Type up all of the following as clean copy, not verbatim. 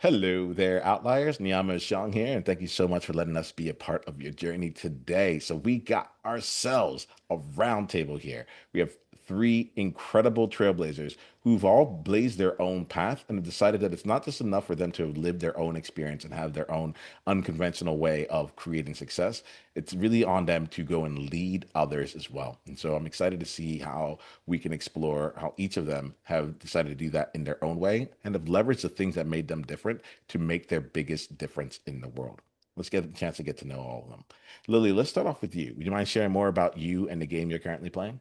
Hello there, outliers. Niiamah Shang here, and thank you so much for letting us be a part of your journey today. So we got ourselves a roundtable here. We have three incredible trailblazers who've all blazed their own path and have decided that it's not just enough for them to live their own experience and have their own unconventional way of creating success. It's really on them to go and lead others as well. And so I'm excited to see how we can explore how each of them have decided to do that in their own way and have leveraged the things that made them different to make their biggest difference in the world. Let's get a chance to get to know all of them. Lily, let's start off with you. Would you mind sharing more about you and the game you're currently playing?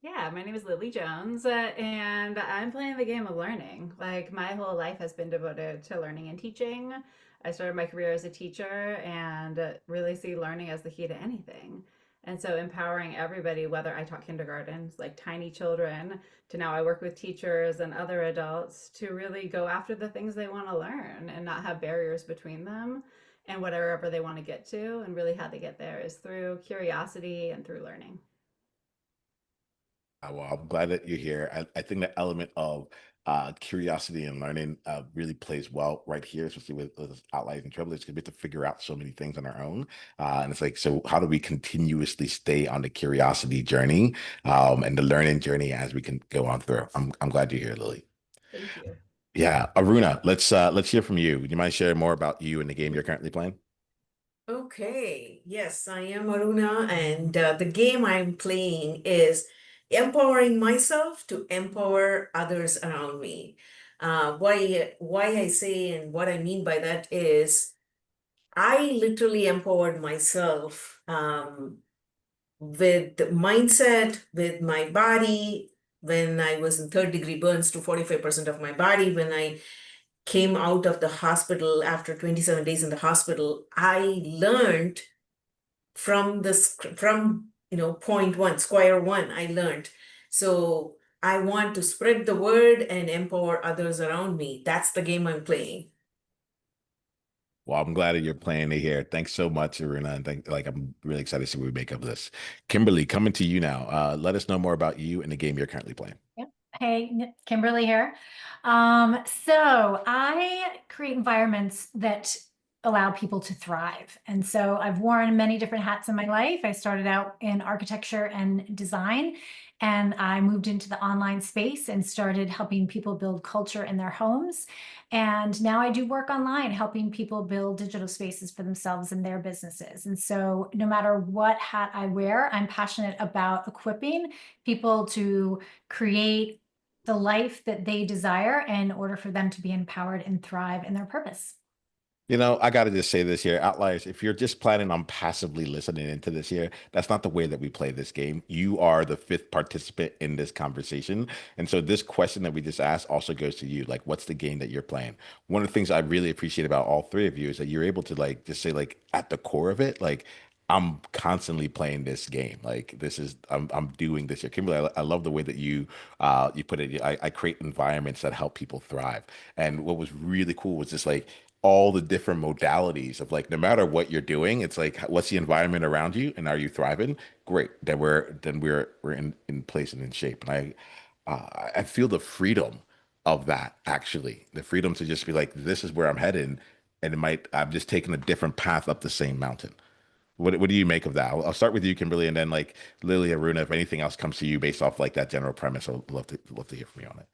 Yeah, my name is Lily Jones, and I'm playing the game of learning. Like, my whole life has been devoted to learning and teaching. I started my career as a teacher and really see learning as the key to anything. And so, empowering everybody, whether I taught kindergartens, like tiny children, to now I work with teachers and other adults to really go after the things they want to learn and not have barriers between them and whatever they want to get to. And really, how they get there is through curiosity and through learning. Well, I'm glad that you're here. I think the element of curiosity and learning really plays well right here, especially with outliers and trailblazers, because we have to figure out so many things on our own. And it's like, so how do we continuously stay on the curiosity journey and the learning journey as we can go on through? I'm glad you're here, Lily. Thank you. Yeah, Aruna, let's hear from you. Would you mind sharing more about you and the game you're currently playing? Okay, yes, I am Aruna, and the game I'm playing is empowering myself to empower others around me. Why I say and what I mean by that is I literally empowered myself with mindset, with my body. When I was in third degree burns to 45% of my body, when I came out of the hospital after 27 days in the hospital, I learned from point one, square one, I learned. So I want to spread the word and empower others around me. That's the game I'm playing. Well, I'm glad that you're playing it here. Thanks so much, Aruna, and I'm really excited to see what we make of this. Kimberly, coming to you now. Let us know more about you and the game you're currently playing. Yep. Hey, Kimberly here. So I create environments that allow people to thrive. And so I've worn many different hats in my life. I started out in architecture and design, and I moved into the online space and started helping people build culture in their homes. And now I do work online, helping people build digital spaces for themselves and their businesses. And so no matter what hat I wear, I'm passionate about equipping people to create the life that they desire in order for them to be empowered and thrive in their purpose. You know, I got to just say this here, outliers. If you're just planning on passively listening into this here, that's not the way that we play this game. You are the fifth participant in this conversation. And so this question that we just asked also goes to you. Like, what's the game that you're playing? One of the things I really appreciate about all three of you is that you're able to like just say like at the core of it, like I'm constantly playing this game. Like this is I'm doing this here. Kimberly, I love the way that you put it. I create environments that help people thrive. And what was really cool was just like all the different modalities of like no matter what you're doing, it's like what's the environment around you and are you thriving? Great. Then we're in place and in shape. And I feel the freedom of that actually. The freedom to just be like, this is where I'm headed. And I'm just taking a different path up the same mountain. What do you make of that? I'll start with you, Kimberly, and then like Lily, Aruna, if anything else comes to you based off like that general premise, I'd love to hear from you on it.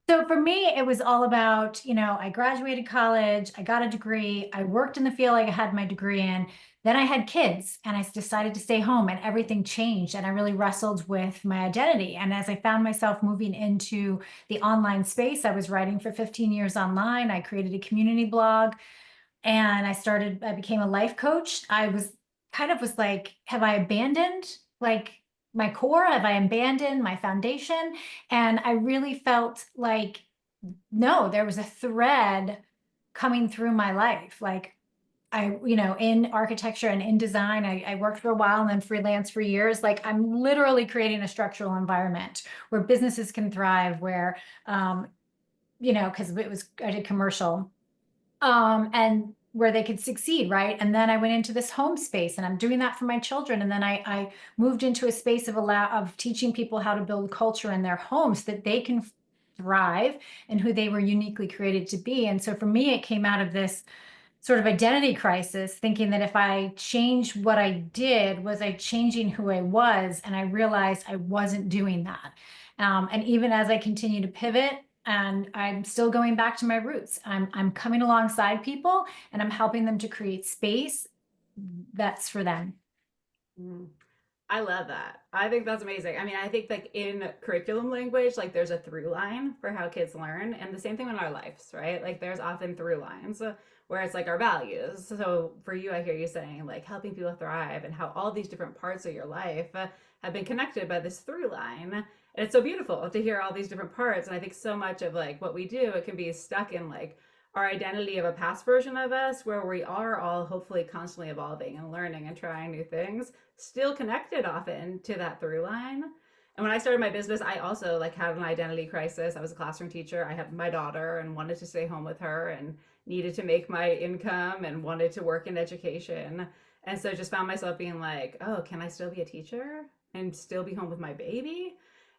So for me, it was all about, I graduated college, I got a degree, I worked in the field I had my degree in. Then I had kids and I decided to stay home and everything changed. And I really wrestled with my identity. And as I found myself moving into the online space, I was writing for 15 years online. I created a community blog and I became a life coach. I was like, have I abandoned like my core? Have I abandoned my foundation? And I really felt like, no, there was a thread coming through my life. Like in architecture and in design, I worked for a while and then freelance for years. Like I'm literally creating a structural environment where businesses can thrive, where, because I did commercial and where they could succeed, right? And then I went into this home space, and I'm doing that for my children. And then I moved into a space of teaching people how to build culture in their homes so that they can thrive and who they were uniquely created to be. And so for me, it came out of this sort of identity crisis, thinking that if I changed what I did, was I changing who I was? And I realized I wasn't doing that. And even as I continue to pivot, and I'm still going back to my roots, I'm coming alongside people and I'm helping them to create space that's for them. Mm. I love that. I think that's amazing. I mean, I think like in curriculum language, like there's a through line for how kids learn, and the same thing in our lives, right? Like there's often through lines where it's like our values. So for you, I hear you saying like helping people thrive and how all these different parts of your life have been connected by this through line. And it's so beautiful to hear all these different parts. And I think so much of like what we do, it can be stuck in like our identity of a past version of us where we are all hopefully constantly evolving and learning and trying new things, still connected often to that through line. And when I started my business, I also like had an identity crisis. I was a classroom teacher. I had my daughter and wanted to stay home with her and needed to make my income and wanted to work in education. And so just found myself being like, oh, can I still be a teacher and still be home with my baby?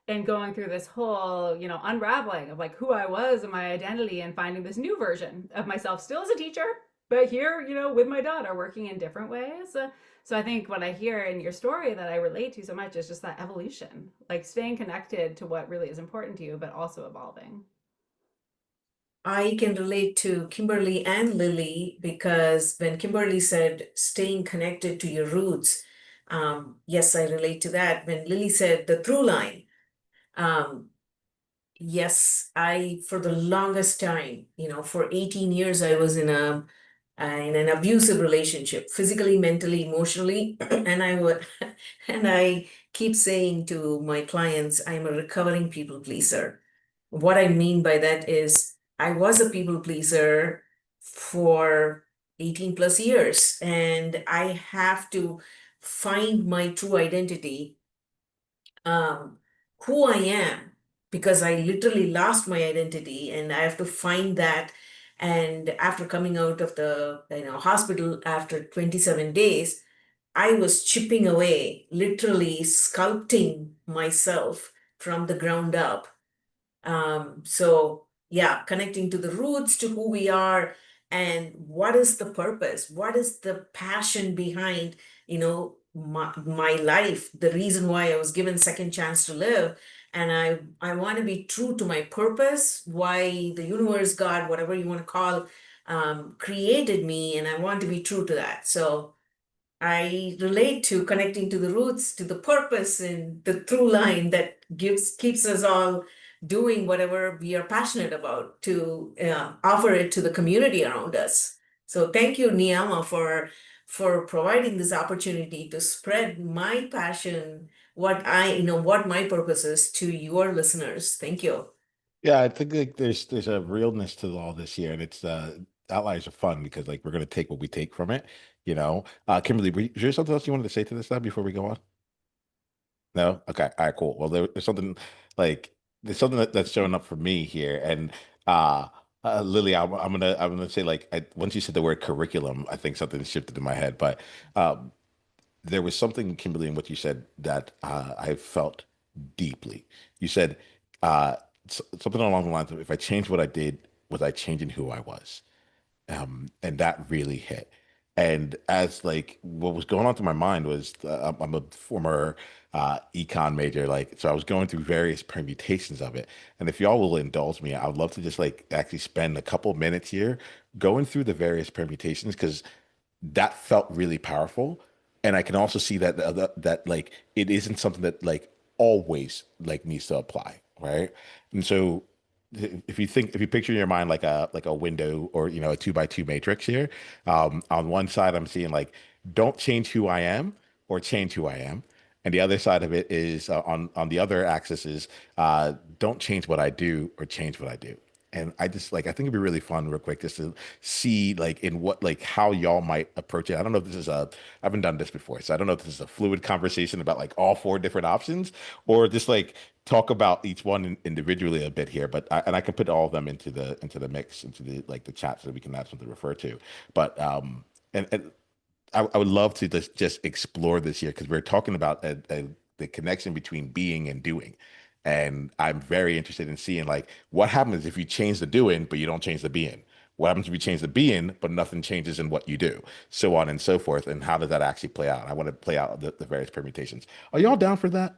And going through this whole, unraveling of like who I was and my identity and finding this new version of myself still as a teacher, but here, with my daughter working in different ways. So I think what I hear in your story that I relate to so much is just that evolution, like staying connected to what really is important to you, but also evolving. I can relate to Kimberly and Lily because when Kimberly said staying connected to your roots, yes, I relate to that. When Lily said the through line, um, yes, for the longest time, for 18 years, I was in an abusive relationship, physically, mentally, emotionally, and I would, and I keep saying to my clients, I'm a recovering people pleaser. What I mean by that is I was a people pleaser for 18 plus years, and I have to find my true identity, um, who I am, because I literally lost my identity and I have to find that. And after coming out of the hospital after 27 days, I was chipping away, literally sculpting myself from the ground up. So yeah, connecting to the roots, to who we are, and what is the purpose? What is the passion behind, my life, the reason why I was given second chance to live. And I want to be true to my purpose, why the universe, God, whatever you want to call, created me, and I want to be true to that. So I relate to connecting to the roots, to the purpose, and the through line that keeps us all doing whatever we are passionate about to offer it to the community around us. So thank you, Niiamah, for providing this opportunity to spread my passion, what my purpose is to your listeners. Thank you. Yeah, I think like there's a realness to all this here, and it's outliers are fun because like we're gonna take what we take from it, you know. Kimberly, is there something else you wanted to say to this stuff before we go on? No? Okay. All right, cool. Well, there's something like there's something that's showing up for me here. And uh Lily, I'm gonna say like once you said the word curriculum, I think something shifted in my head. But um there was something, Kimberly, in what you said that I felt deeply. You said something along the lines of if I changed what I did, was I changing who I was? And that really hit. And as like what was going on through my mind was I'm a former econ major, like so I was going through various permutations of it. And if y'all will indulge me, I would love to just like actually spend a couple minutes here going through the various permutations because that felt really powerful. And I can also see that like it isn't something that like always like needs to apply, right? And so if you picture in your mind like a window or a two by two matrix here, on one side I'm seeing like don't change who I am or change who I am. And the other side of it is on the other axis is don't change what I do or change what I do. And I just like I think it'd be really fun, real quick, just to see like in what like how y'all might approach it. I don't know if this is I haven't done this before, so I don't know if this is a fluid conversation about like all four different options, or just like talk about each one individually a bit here. But I can put all of them into the mix into the like the chat so that we can have something to refer to. But and I would love to just explore this here because we're talking about the connection between being and doing. And I'm very interested in seeing like what happens if you change the doing, but you don't change the being. What happens if you change the being, but nothing changes in what you do, so on and so forth. And how does that actually play out? I want to play out the various permutations. Are y'all down for that?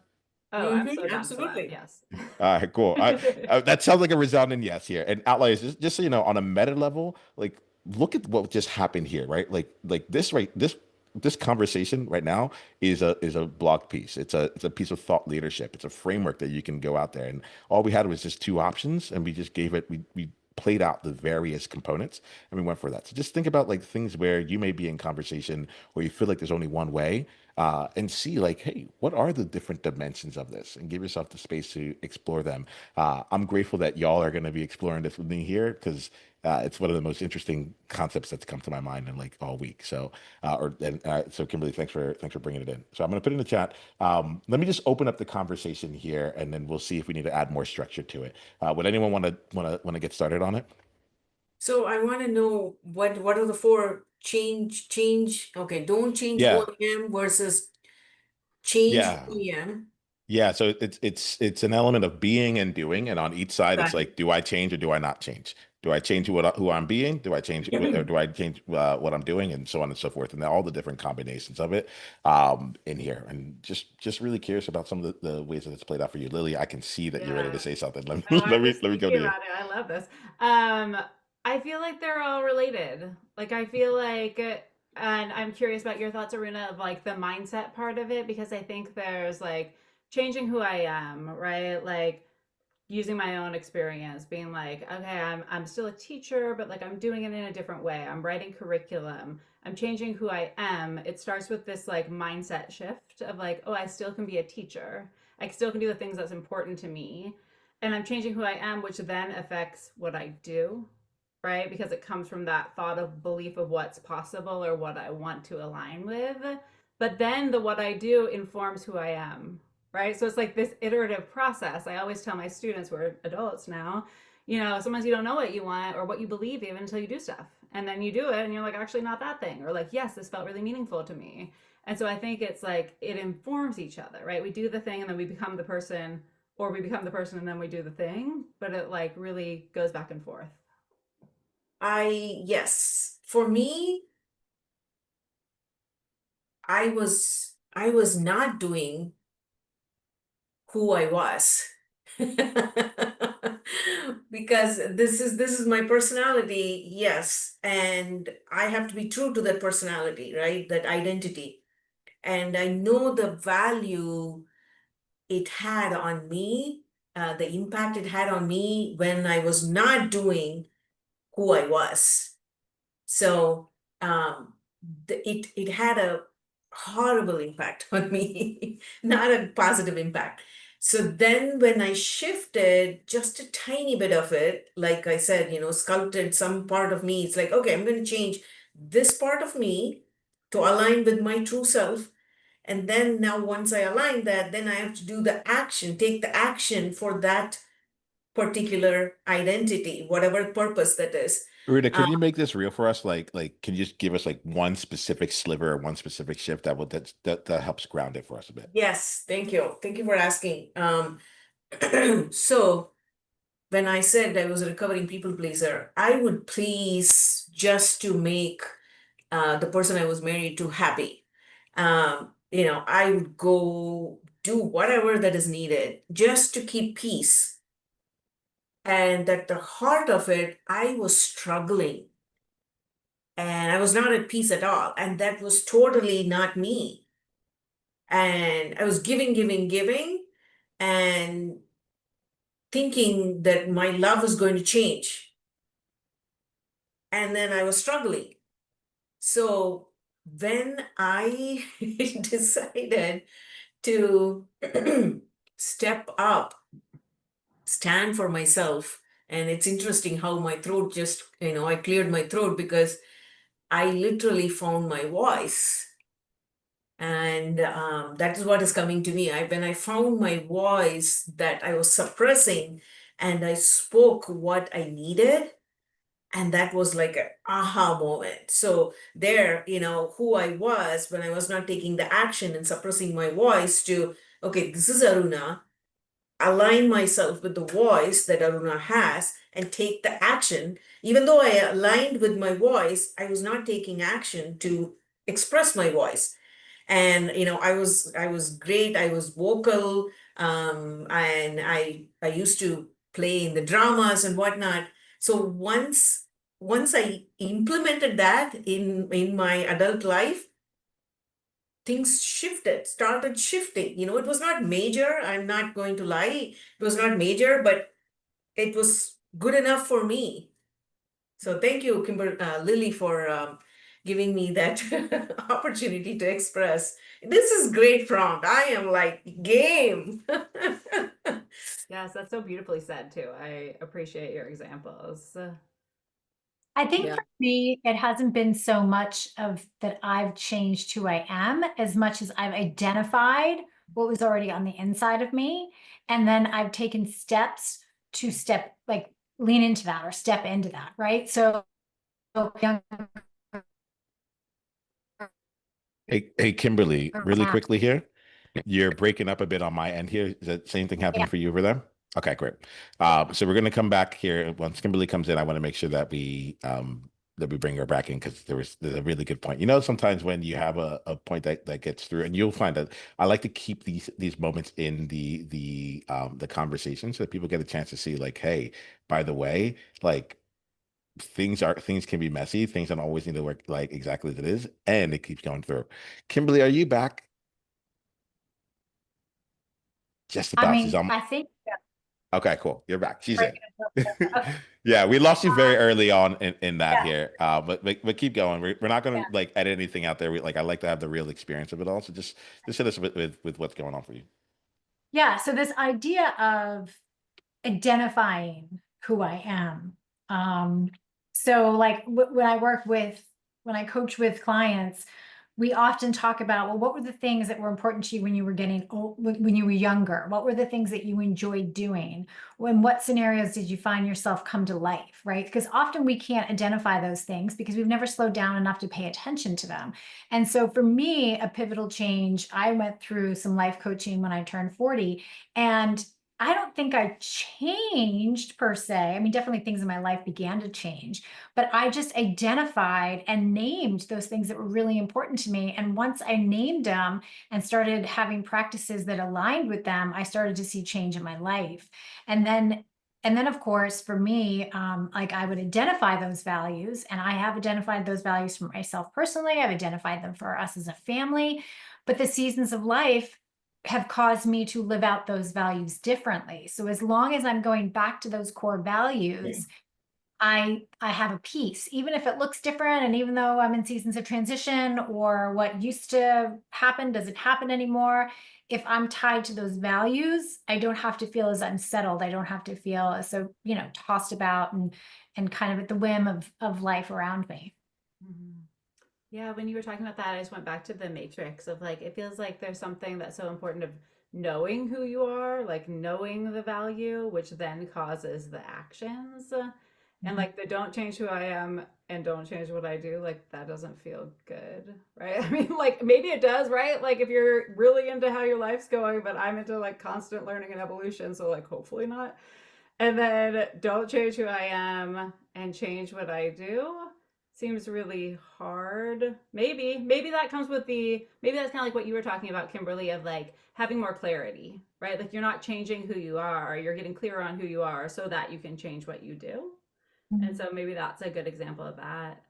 Oh, I'm so down for that. Absolutely. Yes. All right, cool. That sounds like a resounding yes here. And outliers, just so you know, on a meta level, like look at what just happened here, right? Like this, right? This conversation right now is a blog piece. It's a piece of thought leadership. It's a framework that you can go out there. And all we had was just two options, and we just gave it. We played out the various components and we went for that. So just think about like things where you may be in conversation where you feel like there's only one way, and see like, hey, what are the different dimensions of this, and give yourself the space to explore them. I'm grateful that y'all are going to be exploring this with me here because it's one of the most interesting concepts that's come to my mind in like all week. So, so Kimberly, thanks for bringing it in. So I'm going to put it in the chat. Let me just open up the conversation here, and then we'll see if we need to add more structure to it. Would anyone want to get started on it? So I want to know what are the four change. Okay, don't change who Yeah, I am versus change yeah. who I am. Yeah, so it's an element of being and doing, and on each side, it's Got it. like, do I change or do I not change? Do I change who I'm being? Do I change or do I change what I'm doing, and so on and so forth, and all the different combinations of it in here, and just really curious about some of the ways that it's played out for you, Lily. I can see that you're ready to Yeah. say something. Let me Oh, I'm let just me go thinking to you. about it. I love this. Um, I feel like they're all related. Like I feel like, and I'm curious about your thoughts, Aruna, of like the mindset part of it, because I think there's like changing who I am, right? Like using my own experience, being like, okay, I'm still a teacher, but like I'm doing it in a different way. I'm writing curriculum. I'm changing who I am. It starts with this like mindset shift of like, oh, I still can be a teacher. I still can do the things that's important to me. And I'm changing who I am, which then affects what I do, right? Because it comes from that thought of belief of what's possible or what I want to align with. But then the what I do informs who I am, right? So it's like this iterative process. I always tell my students, we're adults now, sometimes you don't know what you want or what you believe even until you do stuff. And then you do it and you're like, actually, not that thing. Or like, yes, this felt really meaningful to me. And so I think it's like it informs each other, right? We do the thing and then we become the person, or we become the person and then we do the thing, but it like really goes back and forth. Yes. For me, I was not doing who I was. Because this is my personality, yes, and I have to be true to that personality, right? That identity. And I know the value it had on me, the impact it had on me when I was not doing who I was. So it had a horrible impact on me, not a positive impact. So then when I shifted just a tiny bit of it, like I said, sculpted some part of me, it's like, okay, I'm going to change this part of me to align with my true self. And then now once I align that, then I have to do the action, take the action for that particular identity, whatever purpose that is. Rita, Uh, can you make this real for us? Can you just give us like one specific sliver or one specific shift that helps ground it for us a bit? yes, thank you. Thank you for asking. So when I said I was a recovering people pleaser, I would please just to make the person I was married to happy. I would go do whatever that is needed just to keep peace. And at the heart of it, I was struggling and I was not at peace at all. And that was totally not me. And I was giving, giving, giving, and thinking that my love was going to change. And then I was struggling. So when I decided to step up, stand for myself, and it's interesting how my throat just, I cleared my throat because I literally found my voice. And that is what is coming to me. When I found my voice that I was suppressing and I spoke what I needed, and that was like an aha moment. So there, who I was when I was not taking the action and suppressing my voice to, okay, this is Aruna. align myself with the voice that Aruna has and take the action. Even though I aligned with my voice, I was not taking action to express my voice. And I was great. I was vocal, and I used to play in the dramas and whatnot. So once I implemented that in my adult life, things started shifting. It was not major. I'm not going to lie. It was not major, but it was good enough for me. So thank you, Lily, for giving me that opportunity to express. This is great prompt. I am like game. Yes, that's so beautifully said too. I appreciate your examples. I think Yeah. for me, it hasn't been so much of that I've changed who I am as much as I've identified what was already on the inside of me. And then I've taken steps to like lean into that or step into that, right? So young Hey, Kimberly, really now, quickly here. You're breaking up a bit on my end here. Is that same thing happening yeah. for you over there? Okay, great. So we're going to come back here. Once Kimberly comes in, I want to make sure that we bring her back in because there's a really good point. Sometimes when you have a point that gets through, and you'll find that I like to keep these moments in the conversation so that people get a chance to see, like, hey, by the way, like things can be messy. Things don't always need to work like exactly as it is, and it keeps going through. Kimberly, are you back? Just I about. She's mean, on. I think Okay, cool. You're back. She's right. in. Okay. Yeah, we lost you very early on in that Yeah, here. But keep going. We're not yeah. gonna like edit anything out there. I like to have the real experience of it all. So just hit us with what's going on for you. Yeah. So this idea of identifying who I am. So like when I coach with clients, we often talk about, well, what were the things that were important to you when you were getting old, when you were younger? What were the things that you enjoyed doing? When what scenarios did you find yourself come to life, right? Because often we can't identify those things because we've never slowed down enough to pay attention to them. And so for me, a pivotal change, I went through some life coaching when I turned 40, and I don't think I changed per se. I mean, definitely things in my life began to change, but I just identified and named those things that were really important to me. And once I named them and started having practices that aligned with them, I started to see change in my life. And then of course, for me, like I would identify those values, and I have identified those values for myself personally. I've identified them for us as a family, but the seasons of life have caused me to live out those values differently. So as long as I'm going back to those core values, I have a peace, even if it looks different. And even though I'm in seasons of transition, or what used to happen doesn't happen anymore, if I'm tied to those values, I don't have to feel as unsettled. I don't have to feel as so, tossed about and kind of at the whim of life around me. Mhm. Yeah, when you were talking about that, I just went back to the matrix of like, it feels like there's something that's so important of knowing who you are, like knowing the value, which then causes the actions. And like the don't change who I am and don't change what I do, like that doesn't feel good, right? I mean, like maybe it does, right? Like if you're really into how your life's going, but I'm into like constant learning and evolution, so like hopefully not. And then don't change who I am and change what I do seems really hard. Maybe that comes with maybe that's kind of like what you were talking about, Kimberly, of like having more clarity, right? Like you're not changing who you are, you're getting clearer on who you are so that you can change what you do. And Mhm. so maybe that's a good example of that.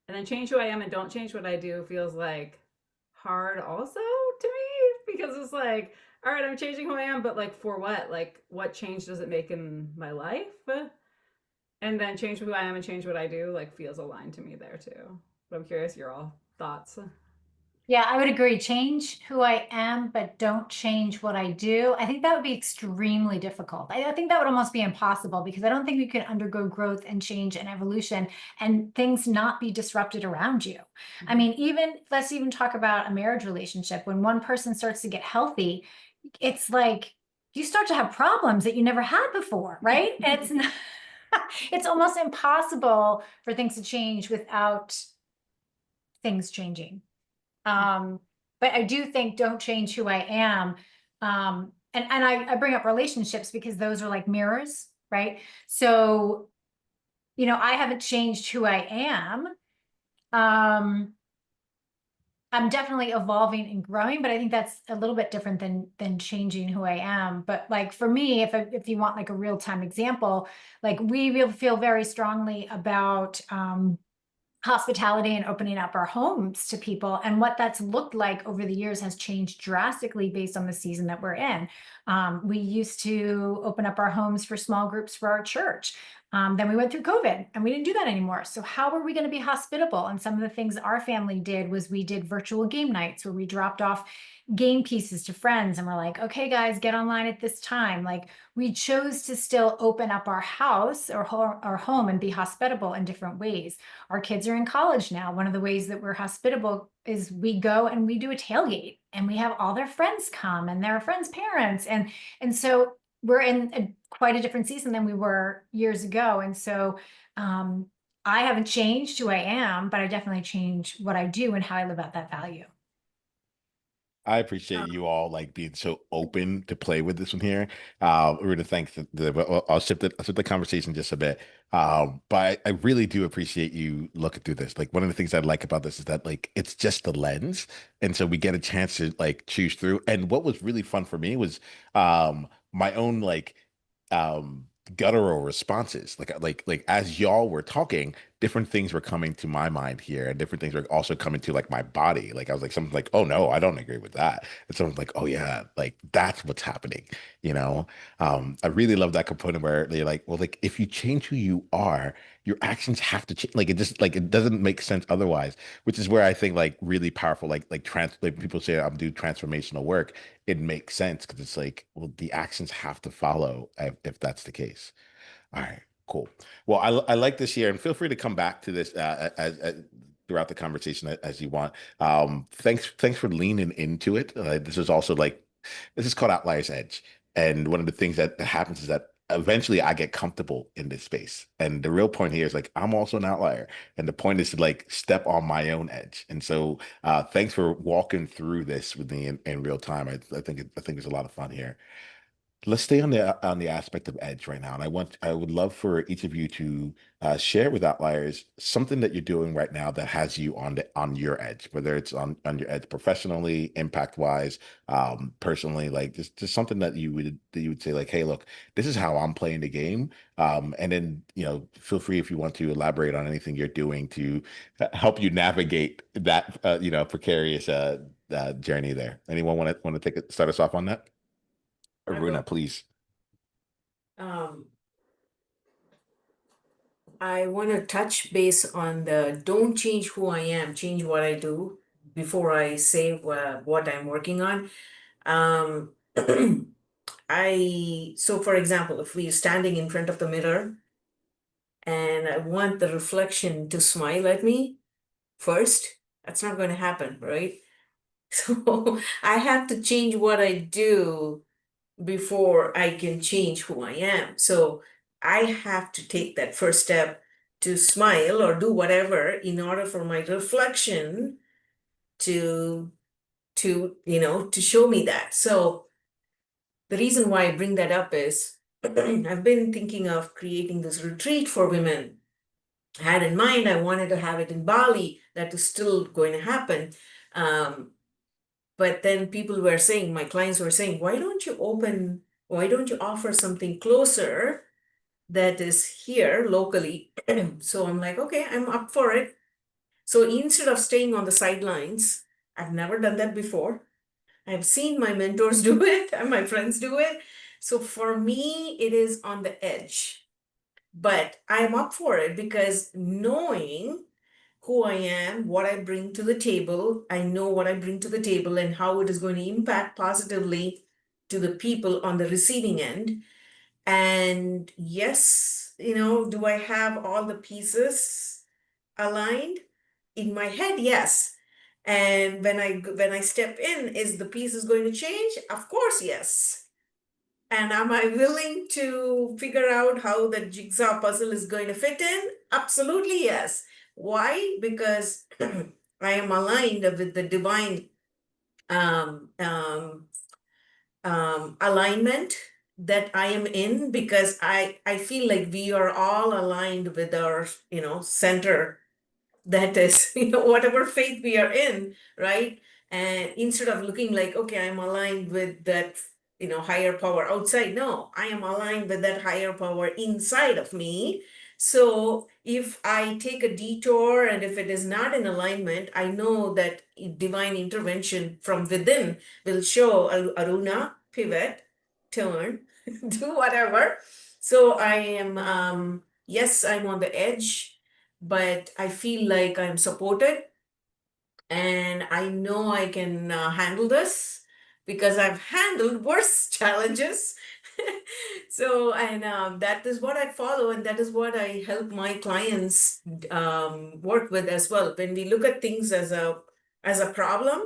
And then change who I am and don't change what I do feels like hard also to me because it's like, all right, I'm changing who I am, but like for what? Like what change does it make in my life? And then change who I am and change what I do like feels aligned to me there too. But I'm curious your all thoughts. Yeah, I would agree. Change who I am, but don't change what I do. I think that would be extremely difficult. I think that would almost be impossible because I don't think you can undergo growth and change and evolution and things not be disrupted around you. I mean, let's even talk about a marriage relationship. When one person starts to get healthy, it's like you start to have problems that you never had before, right? And it's not, it's almost impossible for things to change without things changing. But I do think don't change who I am. and I bring up relationships because those are like mirrors, right? So, I haven't changed who I am. I'm definitely evolving and growing, but I think that's a little bit different than changing who I am. But like for me, if you want like a real time example, like we will feel very strongly about hospitality and opening up our homes to people. And what that's looked like over the years has changed drastically based on the season that we're in. We used to open up our homes for small groups for our church. Then we went through COVID and we didn't do that anymore. So how are we going to be hospitable? And some of the things our family did was we did virtual game nights where we dropped off game pieces to friends and we're like, okay, guys, get online at this time. Like we chose to still open up our house or our home and be hospitable in different ways. Our kids are in college now. One of the ways that we're hospitable is we go and we do a tailgate and we have all their friends come and their friends' parents. And so we're in quite a different season than we were years ago. And so I haven't changed who I am, but I definitely changed what I do and how I live out that value. I appreciate you all like being so open to play with this one here. Aruna, thanks. I'll shift the conversation just a bit. But I really do appreciate you looking through this. Like one of the things I like about this is that like it's just the lens, and so we get a chance to like choose through. And what was really fun for me was my own like guttural responses. Like as y'all were talking, different things were coming to my mind here, and different things were also coming to like my body. Like I was like, something like, oh no, I don't agree with that. And someone's like, oh yeah, like that's what's happening, you know? I really love that component where they're like, well, like if you change who you are, your actions have to change. Like it just like it doesn't make sense otherwise, which is where I think like really powerful, like people say I'm do transformational work. It makes sense because it's like, well, the actions have to follow if that's the case. All right, cool. Well, I like this here, and feel free to come back to this throughout the conversation as you want. Thanks for leaning into it. This is also like this is called Outliers Edge, and one of the things that happens is that eventually I get comfortable in this space, and the real point here is like I'm also an outlier, and the point is to like step on my own edge. And so, thanks for walking through this with me in real time. I think there's a lot of fun here. Let's stay on the aspect of edge right now, and I would love for each of you to share with outliers something that you're doing right now that has you on your edge, whether it's on your edge professionally, impact wise, personally, like just something that you would say like, hey, look, this is how I'm playing the game, and then feel free if you want to elaborate on anything you're doing to help you navigate that precarious journey there. Anyone want to start us off on that? I Aruna, will. please. Um, I want to touch base on the don't change who I am, change what I do before I say what I'm working on. Um, so for example, if we're standing in front of the mirror and I want the reflection to smile at me first, that's not going to happen, right? So I have to change what I do before I can change who I am. So I have to take that first step to smile or do whatever in order for my reflection to to show me that. So the reason why I bring that up is I've been thinking of creating this retreat for women. I had in mind I wanted to have it in Bali. That is still going to happen. Um, but then people were saying, my clients were saying, why don't you offer something closer that is here locally? So I'm like, okay, I'm up for it. So instead of staying on the sidelines, I've never done that before. I've seen my mentors do it and my friends do it. So for me, it is on the edge. But I'm up for it because knowing who I am, what I bring to the table, I know what I bring to the table and how it is going to impact positively to the people on the receiving end. And yes, do I have all the pieces aligned? In my head, yes. And when I step in, is the pieces going to change? Of course, yes. And am I willing to figure out how the jigsaw puzzle is going to fit in? Absolutely, yes. Why? Because I am aligned with the divine um, um, alignment that I am in, because I feel like we are all aligned with our, center, that is, whatever faith we are in, right? And instead of looking like, okay, I'm aligned with that, higher power outside, no, I am aligned with that higher power inside of me. So if I take a detour and if it is not in alignment, I know that divine intervention from within will show Aruna, pivot, turn, do whatever. So I am, yes, I'm on the edge, but I feel like I'm supported and I know I can handle this because I've handled worse challenges. So, and that is what I follow, and that is what I help my clients work with as well. When we look at things as a problem,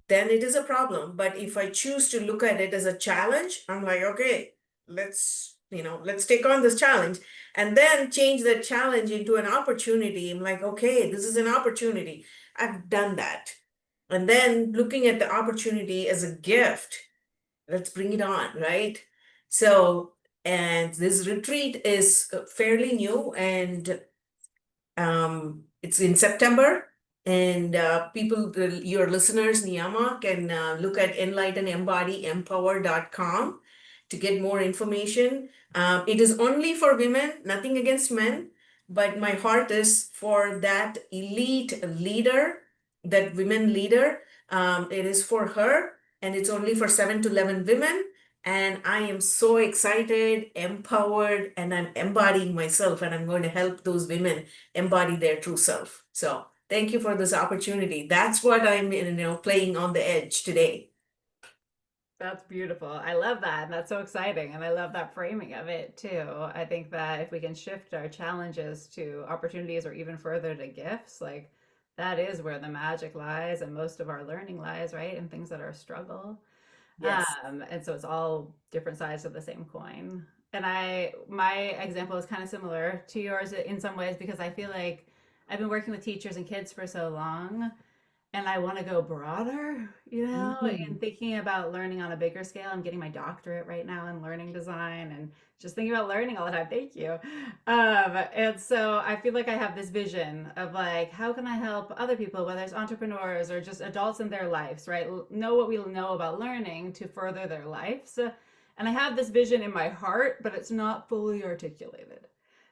then it is a problem. But if I choose to look at it as a challenge, I'm like, okay, let's take on this challenge and then change that challenge into an opportunity. I'm like, okay, this is an opportunity. I've done that. And then looking at the opportunity as a gift, let's bring it on, right? So, and this retreat is fairly new, and it's in September, and your listeners, Niiamah, can look at enlightenembodympower.com to get more information. It is only for women, nothing against men, but my heart is for that elite leader, that women leader. It is for her, and it's only for 7 to 11 women. And I am so excited, empowered, and I'm embodying myself, and I'm going to help those women embody their true self. So thank you for this opportunity. That's what I'm playing on the edge today. That's beautiful. I love that. And that's so exciting. And I love that framing of it too. I think that if we can shift our challenges to opportunities or even further to gifts, like that is where the magic lies and most of our learning lies, right? And things that are a struggle. Yes. And so it's all different sides of the same coin. And my example is kind of similar to yours in some ways because I feel like I've been working with teachers and kids for so long and I want to go broader, Mhm. and thinking about learning on a bigger scale. I'm getting my doctorate right now in learning design and just thinking about learning all the time. Thank you. And so I feel like I have this vision of like, how can I help other people, whether it's entrepreneurs or just adults in their lives, right? Know what we know about learning to further their lives. And I have this vision in my heart, but it's not fully articulated.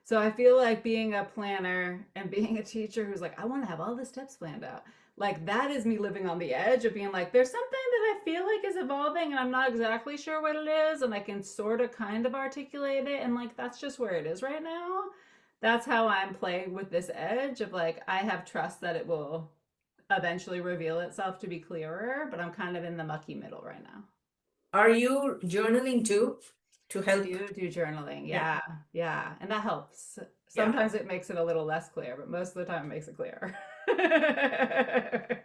So I feel like being a planner and being a teacher who's like, I want to have all the steps planned out, like that is me living on the edge of being like there's something that I feel like is evolving and I'm not exactly sure what it is and I can sort of kind of articulate it and like that's just where it is right now. That's how I'm playing with this edge of like I have trust that it will eventually reveal itself to be clearer, but I'm kind of in the mucky middle right now. Are you journaling too to I help? do journaling. Yeah. Yeah, and that helps. Yeah. Sometimes it makes it a little less clear, but most of the time it makes it clear.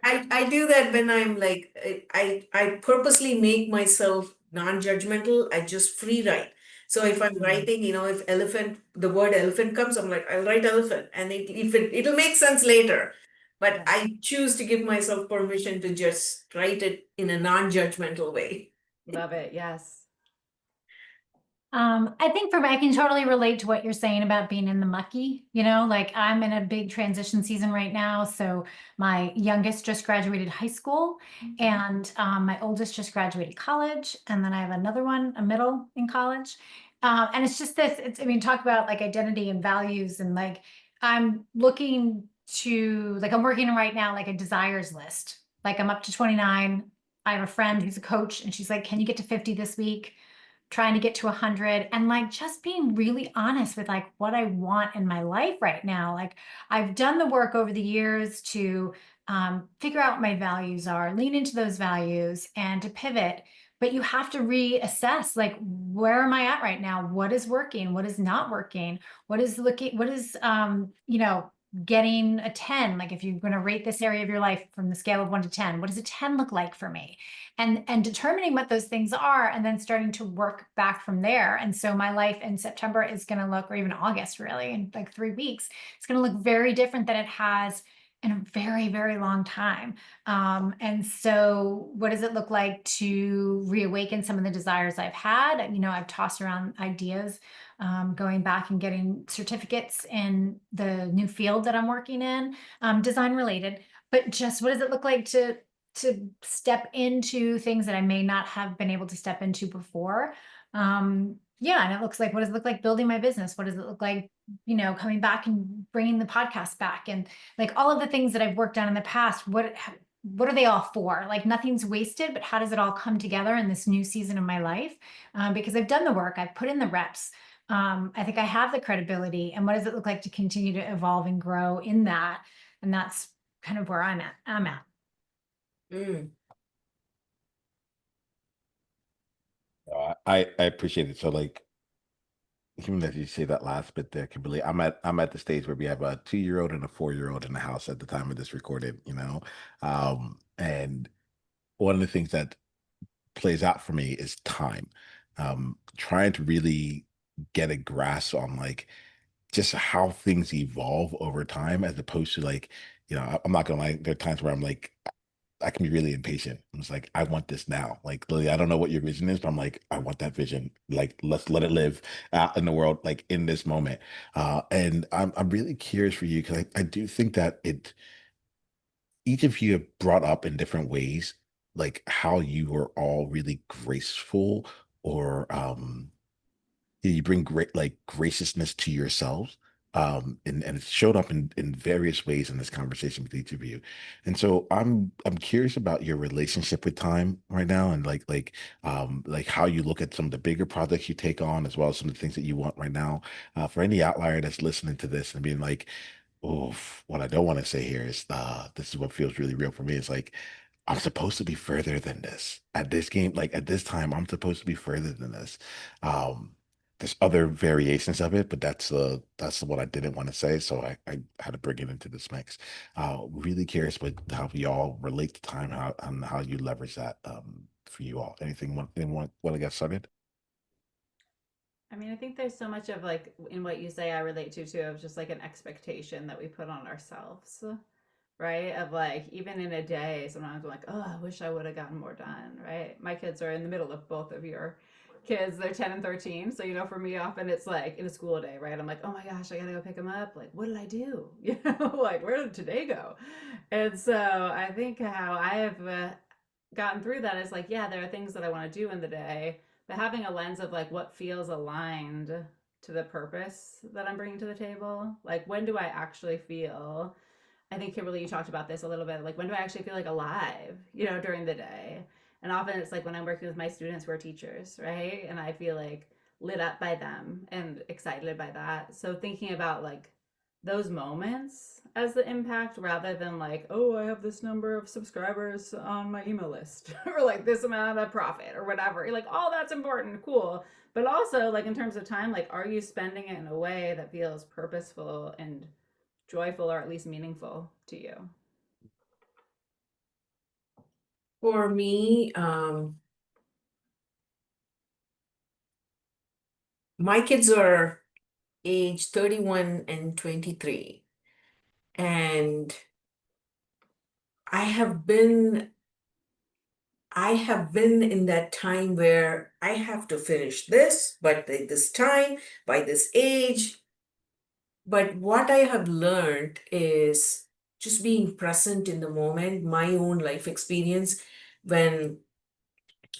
I do that when I'm like, I purposely make myself non-judgmental. I just free write. So if I'm writing, if the word elephant comes, I'm like, I'll write elephant, and it'll make sense later. But Yeah. I choose to give myself permission to just write it in a non-judgmental way. Love it. Yes. I think for me, I can totally relate to what you're saying about being in the mucky, like I'm in a big transition season right now. So my youngest just graduated high school and my oldest just graduated college. And then I have another one, a middle in college. And it's just talk about like identity and values and like, I'm looking to like, I'm working right now, like a desires list. Like I'm up to 29. I have a friend who's a coach and she's like, can you get to 50 this week? Trying to get to 100 and like just being really honest with like what I want in my life right now. Like I've done the work over the years to figure out what my values are, lean into those values and to pivot. But you have to reassess like, where am I at right now? What is working? What is not working? What is getting a 10? Like if you're going to rate this area of your life from the scale of 1 to 10, what does a 10 look like for me? And determining what those things are and then starting to work back from there. And so my life in September is going to look, or even August really, in like 3 weeks, it's going to look very different than it has in a very, very long time. And so what does it look like to reawaken some of the desires I've had? I've tossed around ideas, going back and getting certificates in the new field that I'm working in, design related. But just what does it look like to step into things that I may not have been able to step into before? Yeah, and it looks like, what does it look like building my business? What does it look like, coming back and bringing the podcast back, and like all of the things that I've worked on in the past? What are they all for? Like, nothing's wasted, but how does it all come together in this new season of my life? Because I've done the work, I've put in the reps. I think I have the credibility, and what does it look like to continue to evolve and grow in that? And that's kind of where I'm at. Mm. I appreciate it. So like, even as you say that last bit there, Kimberly, I'm at the stage where we have a 2-year-old and a 4-year-old in the house at the time of this recorded, and one of the things that plays out for me is time. Trying to really get a grasp on like just how things evolve over time, as opposed to like, I'm not gonna lie, there are times where I'm like, I can be really impatient. I'm just like, I want this now. Like, Lily, I don't know what your vision is, but I'm like, I want that vision. Like, let's let it live out in the world, like in this moment. And I'm really curious for you, because I do think that each of you have brought up in different ways, like how you were all really graceful, or you bring great like graciousness to yourselves, and it showed up in various ways in this conversation with each of you. And so I'm curious about your relationship with time right now, and like how you look at some of the bigger projects you take on, as well as some of the things that you want right now. For any outlier that's listening to this and being like, oh, what I don't want to say here is, this is what feels really real for me. It's like, I'm supposed to be further than this at this game. Like at this time, I'm supposed to be further than this. Um, there's other variations of it, but that's what I didn't want to say. So I had to bring it into this mix. Really curious with how y'all relate to time, how you leverage that, for you all. Anyone want to get started? I mean, I think there's so much of like in what you say I relate to too, of just like an expectation that we put on ourselves, right? Of like, even in a day, sometimes I'm like, oh, I wish I would have gotten more done, right? My kids are in the middle of both of your kids. They're 10 and 13. So, for me, often it's like in a school day, right? I'm like, oh my gosh, I got to go pick them up. Like, what did I do? Like, where did today go? And so I think how I have gotten through that is like, yeah, there are things that I want to do in the day, but having a lens of like what feels aligned to the purpose that I'm bringing to the table. Like, when do I actually feel, I think Kimberly, you talked about this a little bit. Like, when do I actually feel like alive, during the day? And often it's like when I'm working with my students who are teachers, right? And I feel like lit up by them and excited by that. So thinking about like those moments as the impact, rather than like, oh, I have this number of subscribers on my email list or like this amount of profit or whatever. You're like, oh, that's important, cool. But also, like, in terms of time, like, are you spending it in a way that feels purposeful and joyful, or at least meaningful to you? For me, my kids are age 31 and 23. And I have been in that time where I have to finish this, but by this time, by this age. But what I have learned is just being present in the moment, my own life experience, when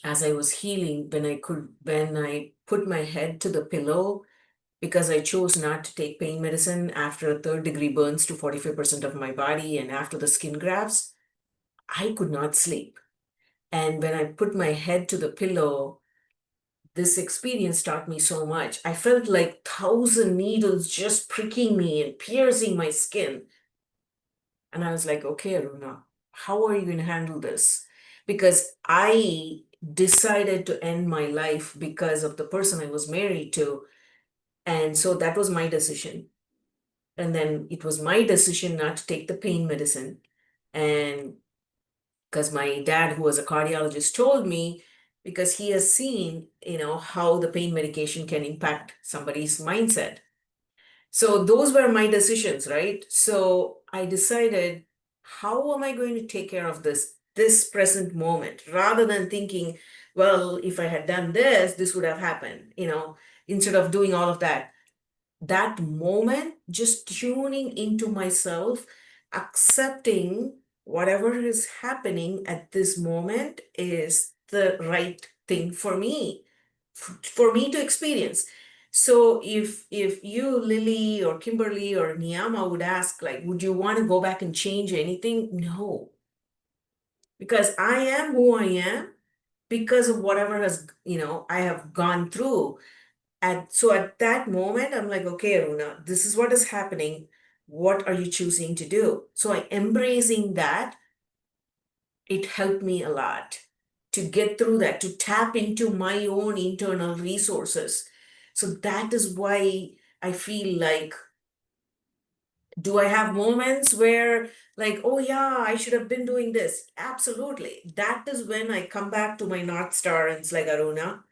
as I was healing, when I put my head to the pillow, because I chose not to take pain medicine after third-degree burns to 45% of my body and after the skin grafts, I could not sleep. And when I put my head to the pillow, this experience taught me so much. I felt like 1,000 needles just pricking me and piercing my skin. And I was like, okay, Aruna, how are you going to handle this? Because I decided to end my life because of the person I was married to. And so that was my decision. And then it was my decision not to take the pain medicine. And because my dad, who was a cardiologist, told me, because he has seen, how the pain medication can impact somebody's mindset. So those were my decisions, right? So I decided, how am I going to take care of this present moment, rather than thinking, well, if I had done this, this would have happened, instead of doing all of that. That moment, just tuning into myself, accepting whatever is happening at this moment is the right thing for me, for me to experience. So if you, Lily or Kimberly or Niiamah, would ask, like, would you want to go back and change anything? No, because I am who I am because of whatever has, I have gone through. So at that moment, I'm like, okay, Aruna, this is what is happening. What are you choosing to do? So I embracing that, it helped me a lot to get through that, to tap into my own internal resources. So that is why I feel like, do I have moments where, like, oh yeah, I should have been doing this? Absolutely. That is when I come back to my North Star and it's like, Aruna,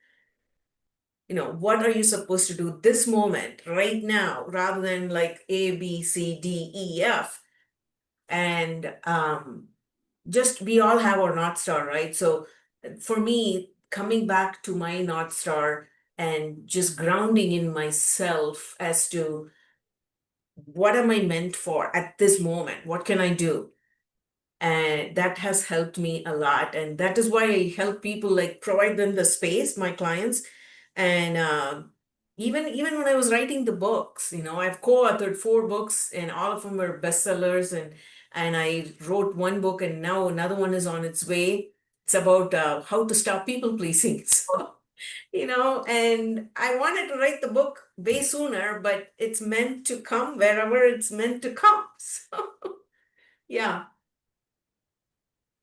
what are you supposed to do this moment, right now, rather than like A, B, C, D, E, F? And just we all have our North Star, right? So for me, coming back to my North Star and just grounding in myself as to what am I meant for at this moment? What can I do? And that has helped me a lot. And that is why I help people, like provide them the space, my clients. And even when I was writing the books, I've co-authored 4 books and all of them were bestsellers. And I wrote one book and now another one is on its way. It's about how to stop people pleasing. So, and I wanted to write the book way sooner, but it's meant to come wherever it's meant to come. So, yeah.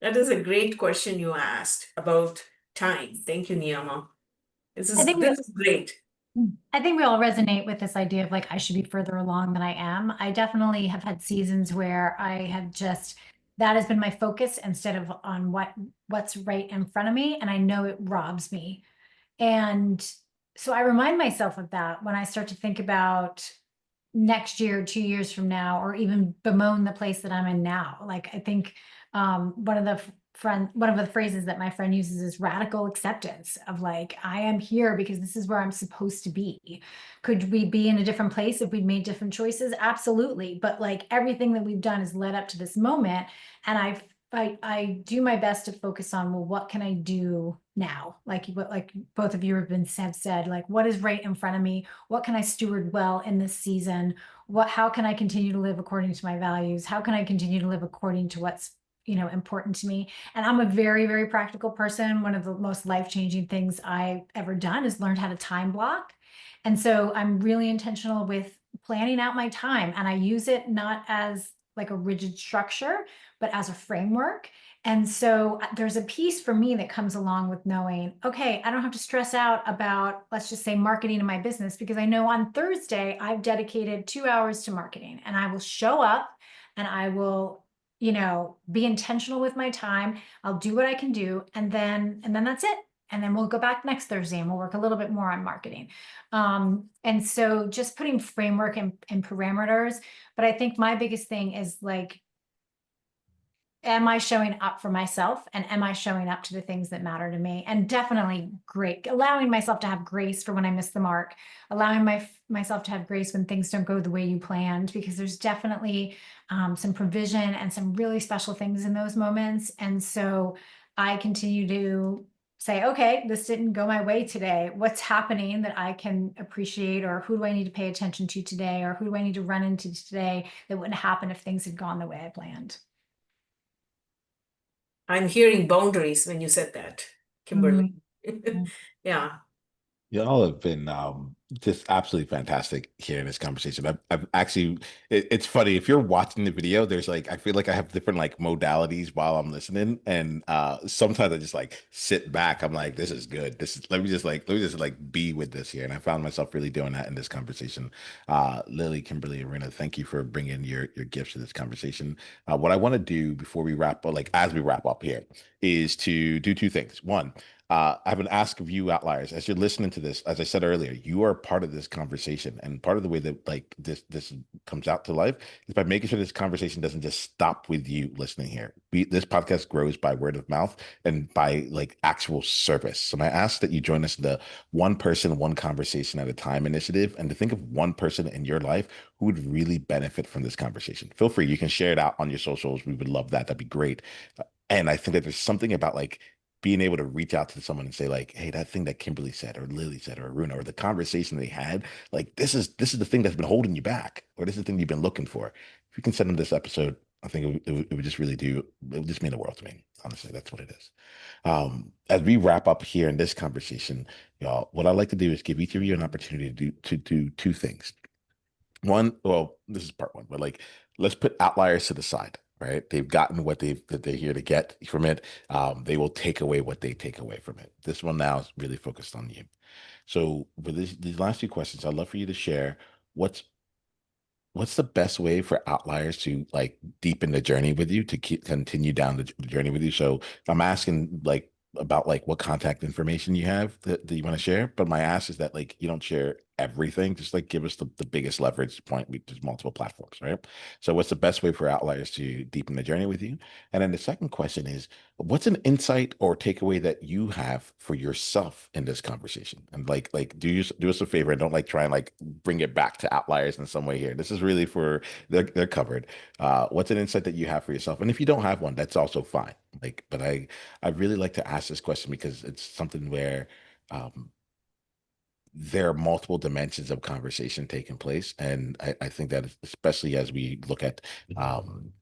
That is a great question you asked about time. Thank you, Niiamah. This I is think this is great. I think we all resonate with this idea of like, I should be further along than I am. I definitely have had seasons where I have just, that has been my focus instead of on what's right in front of me. And I know it robs me. And so I remind myself of that when I start to think about next year, 2 years from now, or even bemoan the place that I'm in now. Like, I think one of the phrases that my friend uses is radical acceptance of like, I am here because this is where I'm supposed to be. Could we be in a different place if we'd made different choices? Absolutely. But like everything that we've done has led up to this moment. And I do my best to focus on, well, what can I do now? Like both of you have said, like, what is right in front of me? What can I steward well in this season? How can I continue to live according to my values? How can I continue to live according to what's, important to me? And I'm a very, very practical person. One of the most life-changing things I've ever done is learned how to time block. And so I'm really intentional with planning out my time. And I use it not as like a rigid structure, but as a framework. And so there's a piece for me that comes along with knowing, okay, I don't have to stress out about, let's just say, marketing in my business, because I know on Thursday I've dedicated 2 hours to marketing and I will show up and I will, be intentional with my time. I'll do what I can do. And then that's it. And then we'll go back next Thursday and we'll work a little bit more on marketing. And so just putting framework and parameters. But I think my biggest thing is like, am I showing up for myself and am I showing up to the things that matter to me? And definitely allowing myself to have grace for when I miss the mark, allowing myself to have grace when things don't go the way you planned, because there's definitely some provision and some really special things in those moments. And so I continue to say, okay, this didn't go my way today. What's happening that I can appreciate, or who do I need to pay attention to today? Or who do I need to run into today that wouldn't happen if things had gone the way I planned? I'm hearing boundaries when you said that, Kimberly. Mhm. Yeah. Y'all have been just absolutely fantastic here in this conversation. I've actually, it's funny if you're watching the video. There's like I feel like I have different like modalities while I'm listening, and sometimes I just like sit back. I'm like, this is good. This is let me just be with this here, and I found myself really doing that in this conversation. Lily, Kimberly, Aruna, thank you for bringing your gifts to this conversation. What I want to do before we wrap up, like as we wrap up here, is to do 2 things. One. I have an ask of you outliers as you're listening to this. As I said earlier, you are part of this conversation. And part of the way that like this comes out to life is by making sure this conversation doesn't just stop with you listening here. This podcast grows by word of mouth and by like actual service. So I ask that you join us in the one person, one conversation at a time initiative, and to think of one person in your life who would really benefit from this conversation. Feel free, you can share it out on your socials. We would love that. That'd be great. And I think that there's something about like being able to reach out to someone and say like, hey, that thing that Kimberly said or Lily said or Aruna or the conversation they had, like this is the thing that's been holding you back, or this is the thing you've been looking for. If you can send them this episode, I think it would just really do, it would just mean the world to me. Honestly, that's what it is. As we wrap up here in this conversation, y'all, what I'd like to do is give each of you an opportunity to do two things. One, well, this is part one, but like let's put outliers to the side, right? They've gotten what they're here to get from it. They will take away what they take away from it. This one now is really focused on you. So for these last few questions, I'd love for you to share what's what's the best way for outliers to like deepen the journey with you, to continue down the journey with you. So I'm asking like about like what contact information you have that you want to share, but my ask is that like you don't share everything, just like give us the biggest leverage point. There's multiple platforms, right? So what's the best way for outliers to deepen the journey with you? And then the second question is, what's an insight or takeaway that you have for yourself in this conversation? And like do us a favor and don't like try and like bring it back to outliers in some way here. This is really for they're covered. What's an insight that you have for yourself? And if you don't have one, that's also fine. Like, but I really like to ask this question because it's something where um there are multiple dimensions of conversation taking place. And I think that especially as we look at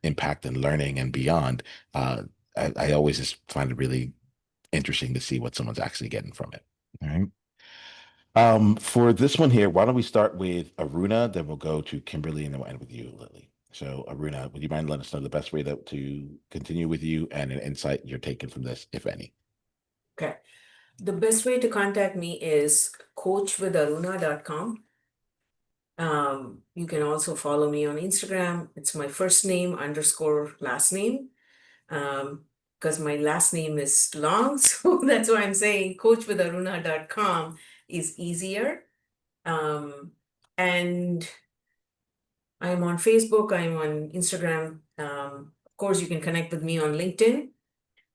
impact and learning and beyond, uh, I always just find it really interesting to see what someone's actually getting from it. All right. For this one here, why don't we start with Aruna, then we'll go to Kimberly, and then we'll end with you, Lily. So, Aruna, would you mind letting us know the best way to continue with you and an insight you're taking from this, if any? Okay. The best way to contact me is coachwitharuna.com. You can also follow me on Instagram. It's my first name underscore last name. Because my last name is long, so that's why I'm saying coachwitharuna.com is easier. And I'm on Facebook, I'm on Instagram. Of course, you can connect with me on LinkedIn.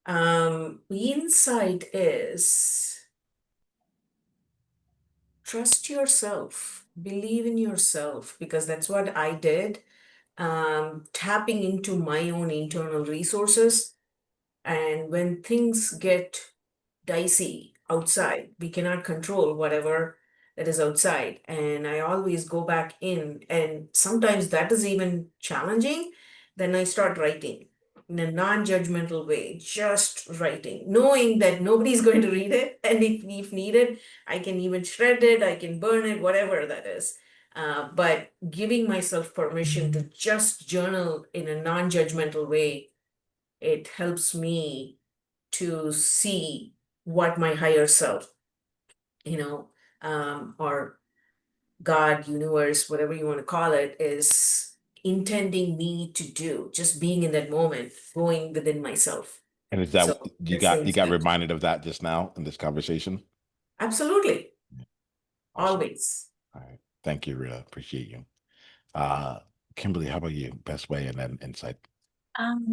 The insight is trust yourself, believe in yourself, because that's what I did. Tapping into my own internal resources. And when things get dicey outside, we cannot control whatever that is outside. And I always go back in, and sometimes that is even challenging. Then I start writing in a non-judgmental way, just writing, knowing that nobody's going to read it. And if needed, I can even shred it, I can burn it, whatever that is. But giving myself permission to just journal in a non-judgmental way, it helps me to see what my higher self, or God, universe, whatever you want to call it, is intending me to do, just being in that moment, going within myself. And is that So you that's the got insight. reminded of that just now in this conversation? Absolutely. Awesome. Always. All right. Thank you, Rita. Appreciate you. Uh, Kimberly, how about you? Best way and then insight.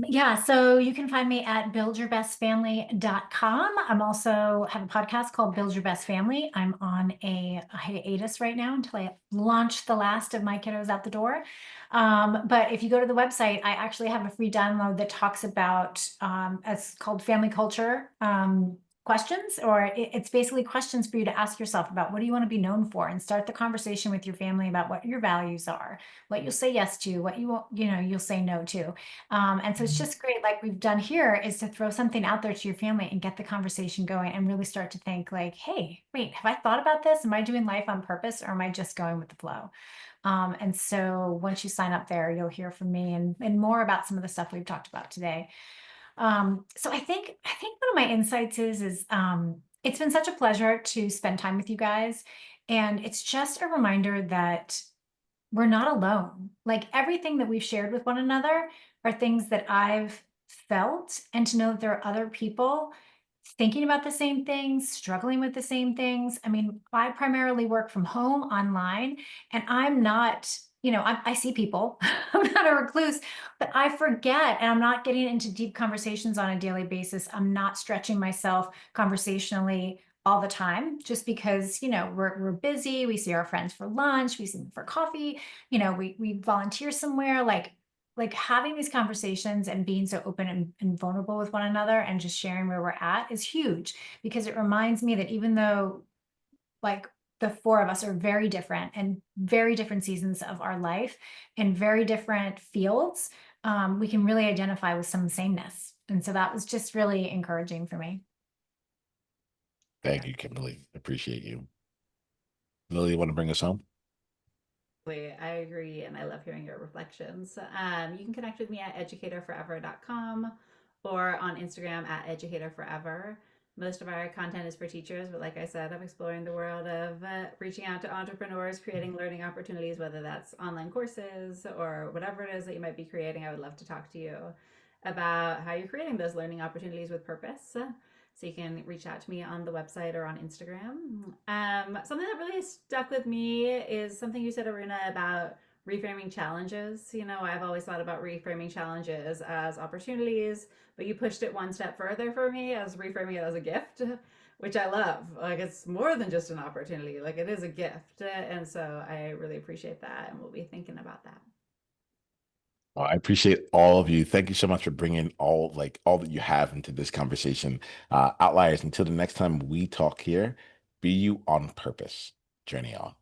Yeah, so you can find me at buildyourbestfamily.com. I'm also have a podcast called Build Your Best Family. I'm on a hiatus right now until I launch the last of my kiddos out the door. But if you go to the website, I actually have a free download that talks about, it's called Family Culture questions, or it's basically questions for you to ask yourself about what do you want to be known for, and start the conversation with your family about what your values are, what you'll say yes to, what you won't, you'll say no to. And so it's just great, like we've done here, is to throw something out there to your family and get the conversation going and really start to think like, hey, wait, have I thought about this? Am I doing life on purpose, or am I just going with the flow? And so once you sign up there, you'll hear from me and more about some of the stuff we've talked about today. So I think one of my insights is it's been such a pleasure to spend time with you guys. And it's just a reminder that we're not alone. Like everything that we've shared with one another are things that I've felt, and to know that there are other people thinking about the same things, struggling with the same things. I mean, I primarily work from home online, and I'm not, I see people, I'm not a recluse, but I forget, and I'm not getting into deep conversations on a daily basis. I'm not stretching myself conversationally all the time just because, we're busy. We see our friends for lunch, we see them for coffee, we volunteer somewhere. Like having these conversations and being so open and vulnerable with one another and just sharing where we're at is huge, because it reminds me that even though like the four of us are very different and very different seasons of our life in very different fields, we can really identify with some sameness. And so that was just really encouraging for me. Thank you, Kimberly. Appreciate you. Lily, you want to bring us home? I agree, and I love hearing your reflections. You can connect with me at educatorforever.com or on Instagram at educatorforever. Most of our content is for teachers, but like I said, I'm exploring the world of reaching out to entrepreneurs, creating learning opportunities, whether that's online courses or whatever it is that you might be creating. I would love to talk to you about how you're creating those learning opportunities with purpose. So you can reach out to me on the website or on Instagram. Something that really stuck with me is something you said, Aruna, about reframing challenges. I've always thought about reframing challenges as opportunities, but you pushed it one step further for me as reframing it as a gift, which I love. Like, it's more than just an opportunity, like it is a gift. And so I really appreciate that, and we'll be thinking about that. Well, I appreciate all of you. Thank you so much for bringing all that you have into this conversation. Outliers, until the next time we talk here, be you on purpose. Journey on.